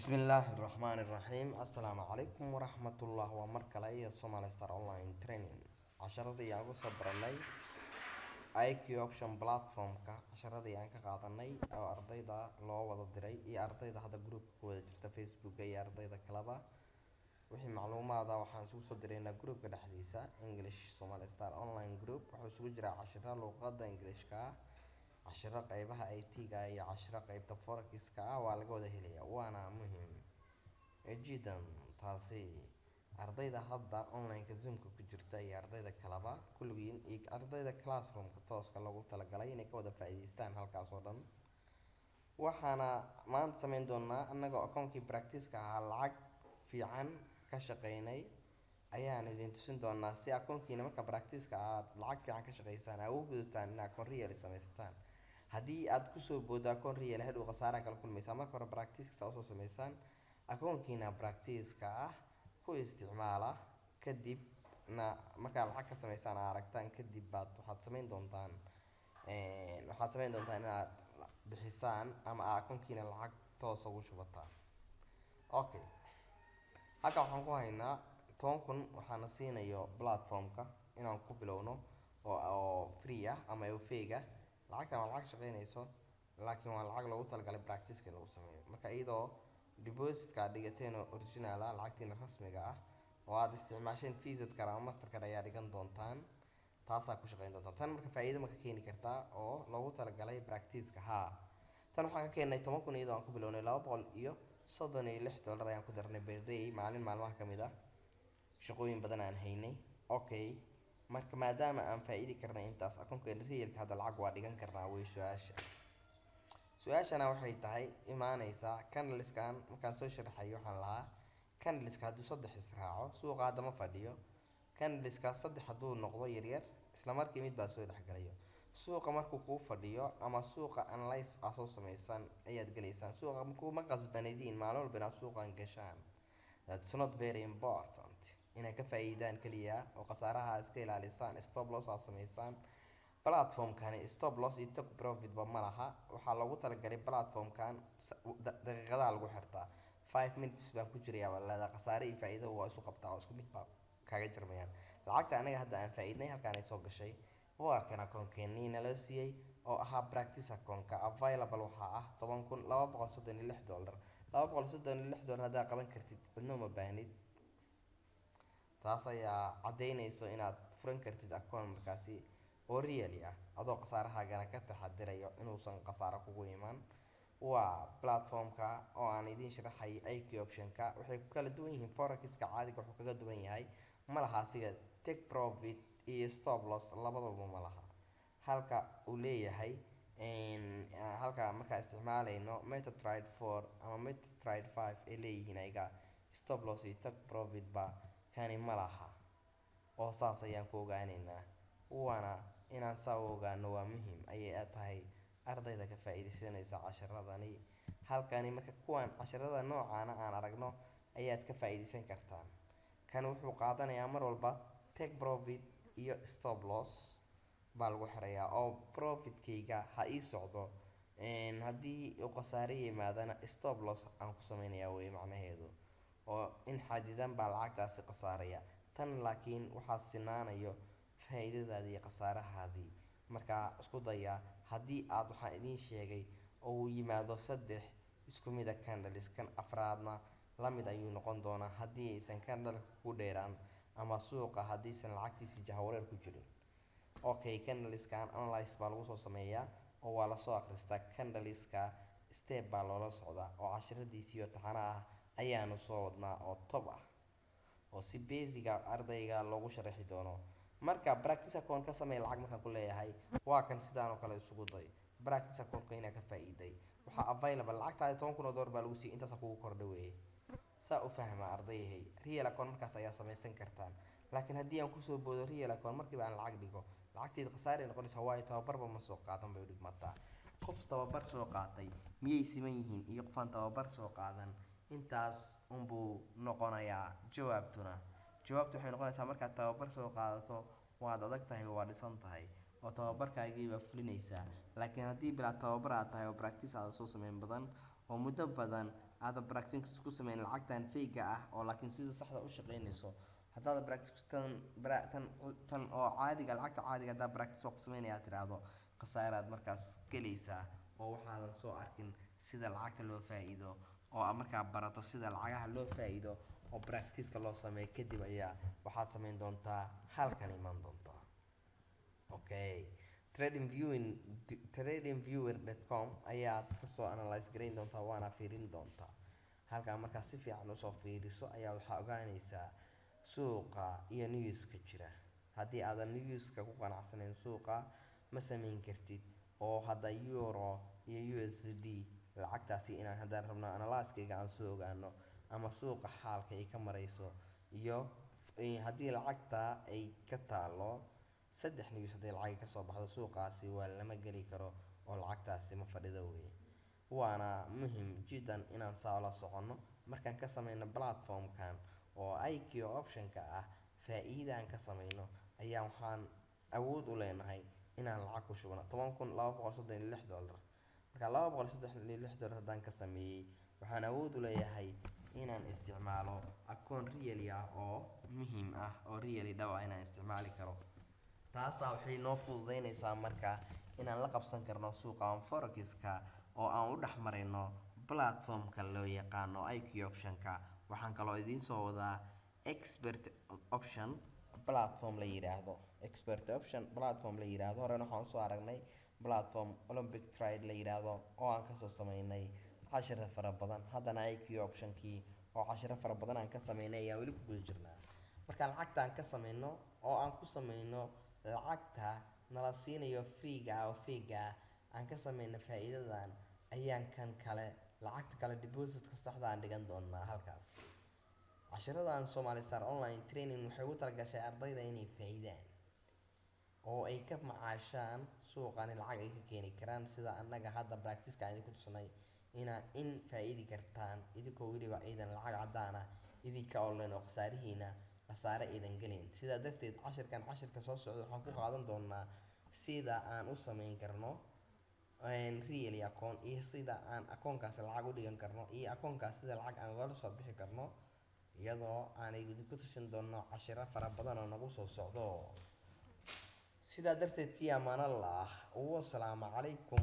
بسم الله الرحمن الرحيم السلام عليكم ورحمة الله وبركاته Somali Star Online Training casharadii aan ku soo baranay IQ Option Platform-ka casharadii aan ka qaadanay oo ardayda loo wada diray iyo ardayda hadda groupka ku wada jirta Facebook iyo ardayda kaleba wixii macluumaada waxaan isugu soo diraynaa groupka dhexdiisa English Somali Star Online Group wuxuu isugu jiraa casharo luqadda Englishka casharo qaybaha IT-ga iyo casharo qaybta Forex-ka waa laga wada helayaa waana muhiim jidan taasi ardayda hadda online-ka Zoom-ka ku jirta iyo ardayda kaleba kulligiin iyo ardayda classroom-ka tooska loogu talagalay inay ka wada faa'iideystaan halkaas oo dhan waxaana maanta samayn doonaa annagoo akoonkii practice-ka ahaa lacag fiican ka shaqeynay ayaan idin tusin doonaa si akoonkiina marka practice-ka aad lacag fiican ka shaqeysaan aad ugu gudubtaan in akoon real samaystaan haddii aad kusoo booddo akoon real hadhow khasaare kala kulmaysaa marka hore practice-ka usoo samaysaan akoonkiina practice-ka ah ku isticmaala kadibna markaa lacag ka samaysaan aad aragtaan kadib baad waxaad samayn doontaan inaad bixisaan ama akoonkiina lacag toos ugu shubataan okay halka waxaan ku haynaa 10,000 waxaana siinayo platform-ka inaan ku bilowno oo free ah ama fake ah lacagtan waa lacag shaqeynayso laakiin waa lacag loogu talagalay practice-ka in lagu sameeyo marka iyadoo deposit-ka aad dhigateen oo original ah lacagtiina rasmiga ah oo aad isticmaasheen Visa card ama Mastercard ayaa dhigan doontaan taasaa ku shaqeyn doontaan tan marka faa'iido ma ka keeni kartaa oo loogu talagalay practice-ka haa tan waxaan ka keenay 10,000 iyadoo aan ku bilownay $236 ayaan ku darnay per day maalin maalmaha ka mid ah shaqooyin badan aan haynay okay marka maadaama aan faa'iidi karnay intaas akoonkeena real-ka hadda lacag waa dhigan karnaa way su-aashana waxay tahay imaanaysaa candleskan markaan soo sharaxayo waxaan lahaa candleska hadduu 3 israaco suuqa hadda ma fadhiyo candleska 3 hadduu noqdo yaryar isla markii mid baa soo dhexgalayo suuqa markuu kuu fadhiyo ama suuqa analyze aad soo samaysan ayaad gelaysaan suuqa markuu ma qasbanidin maalin walba inaad suuqan gashaan that's not very important inay ka faa'iidaan kaliya oo khasaaraha iska ilaalisaan stop loss aad samaysaan platform-kani stop loss iyo take profit ba ma laha waxaa loogu talagalay platform-kan daqiiqadaha lagu xirtaa 5 minutes baan ku jirayaa walaada khasaare iyo faa'iido waa isu qabtaa oo isku mid baa kaaga jarmayaan lacagta anaga hadda aan faa'iidnay halkaan ay soo gashay waa kan akoonkeennii naloo siiyey oo ahaa practice akoonka available waxaa ah $236 $236 haddaa qaban kartid cidno ma baahnid taas ayaa caddaynayso inaad furan kartid akoon markaasi oo real ah adoo khasaarahaagana ka taxadirayo inuusan khasaaro kugu iman waa platform-ka oo aan idiin sharaxay IQ option-ka waxay ku kala duwan yihiin forex-ka caadiga wuxuu kaga duwan yahay ma laha asiga take profit iyo stop loss labadaba ma laha halka uu leeyahay halka markaa isticmaalayno MetaTrader 4 ama MetaTrader 5 ay leeyihiin ayaga stop loss iyo take profit ba kani ma laha oo saas ayaan ku ogaanaynaa waana inaan saa u ogaano waa muhiim ayay tahay ardayda ka faa'iideysanaysa casharadani halkani marka kuwan casharada noocaana aan aragno ayaad ka faa'iideysan kartaan kan wuxuu qaadanayaa mar walba take profit iyo stop loss baa lagu xirayaa oo profitkayga ha ii socdo haddii uu khasaare yimaadana stop loss aan ku sameynayaa wey macnaheedu oo in xadidan baa lacagtaasi khasaaraya tan laakiin waxaa sinaanayo faa'iidadaadii iyo khasaarahaadii markaa isku daya haddii aad waxaan idiin sheegay oo uu yimaado 3 isku mid ah candles kan afraadna la mid ayuu noqon doonaa haddii aysan candle ku dheeraan ama suuqa haddiisan lacagtiisa jahawareer ku jirin okay candleskan analyze baa lagu soo sameeyaa oo waa lasoo akhristaa candleska step baa loola socdaa oo casharadiisiyo taxana ah ayaanu soo wadnaa oo top ah oo si basic-a ardayga loogu sharaxi doono marka practice account ka samee lacag markaan ku leeyahay waa kan sidaan oo kale isugu day practice account-ka inaa ka faa'iiday waxaa available lacagtaada $10,000 baa lagu siiyey intaas kugu kordha weeye saa u fahma ardayhay real account markaas ayaa samaysan kartaan laakiin haddii aan kusoo boodo real account markiiba aan lacag dhigo lacagteeda khasaare noqonaysa waayo tababarba ma soo qaadan bay u dhigmataa qof tababar soo qaatay miyay siman yihiin iyo qof aan tababar soo qaadan intaas unbuu noqonayaa jawaabtu waxay noqonaysaa markaad tababar soo qaadato waad adag tahay waa dhisan tahay oo tababarkaagii waa fulinaysaa laakiin haddii bilaa tababar aad tahay oo practice aad soo sameyn badan oo muddo badan aada practice ku sameyn lacagtan fake ah oo laakiin sida saxda u shaqeynayso haddaad practice tan oo caadiga lacagta caadiga haddaad practice ku sameynaya tiraahdo khasaaraad markaas gelaysaa oo waxaadan soo arkin sida lacagta loo faa'iido oo aad markaa barato sida lacagaha loo faa'iido oo practice-ka loo sameeyo kadib ayaa waxaad sameyn doontaa halkan iman doontaa. Okay, tradingviewer.com ayaad kasoo analyze gareyn doontaa waana fiirin doontaa. halkaa markaa si fiican usoo fiiriso ayaa waxaa ogaanaysaa suuqa iyo newska jira. haddii aadan newska ku qanacsanayn suuqa ma sameyn kartid. oo hadda euro iyo USD lacagtaasi inaan haddaan rabno analyskayga aan soo ogaano ama suuqa xaalka ay ka marayso iyo haddii lacagta ay ka taalo 3 news haddii lacag ka soo baxdo suuqaasi waa lama geli karo oo lacagtaasi ma fadhido weeye. waana muhiim jiddan inaan saa la socono markaan ka sameyno platformkan oo IQ option-ka ah faa'iidaan ka sameyno ayaa waxaan awood u leenahay inaan lacag ku shubno $10,236. marka $236 haddaan ka sameeyey waxaan awood u leeyahay inaan isticmaalo akoon really ah oo muhiim ah oo really dhaw ah inaan isticmaali karo. taasaa waxay noo fududeynaysaa marka inaan la qabsan karno suuqan forex-ka oo aan u dhex marayno platformka loo yaqaano IQ option-ka. waxaan kaloo idiin soo wadaa expert option platform la yiraahdo horena waxaan usoo aragnay platform Olympic Trade la yiraahdo oo aan kasoo sameynay cashiro fara badan. haddana IQ option-kii oo cashiro fara badan aan ka sameynay ayaa weli ku guda jirnaa. marka lacagta aan ka sameyno oo aan ku sameyno lacagta nala siinayo free-ga oo fake-ga aan ka sameyno faa'iidadan ayaan kan kale lacagta kale deposit-ka saxda aan dhigan doonaa halkaas. cashiradan Somali Star Online Training waxay ugu talagashay ardayda inay faa'iidaan oo ay ka macaashaan suuqani lacag ay ka keeni karaan sida annaga hadda practice-ka aan idinku tusnay in faa'iidi kartaan idinkoo weliba aydan lacag cadaan ah idinka online oo khasaare aydan gelin. sidaa darteed cashirka soo socda waxaan ku qaadan doonaa sida aan u sameyn karno really akoon iyo sida aan akoonkaas lacag u dhigan karno iyo akoonkaas sida lacag aan ugala soo bixi karno iyadoo aan idinku tusin doono cashiro fara badan oo nagu soo socdo. sidaa darteed fi amaanallah. wassalaamu calaykum.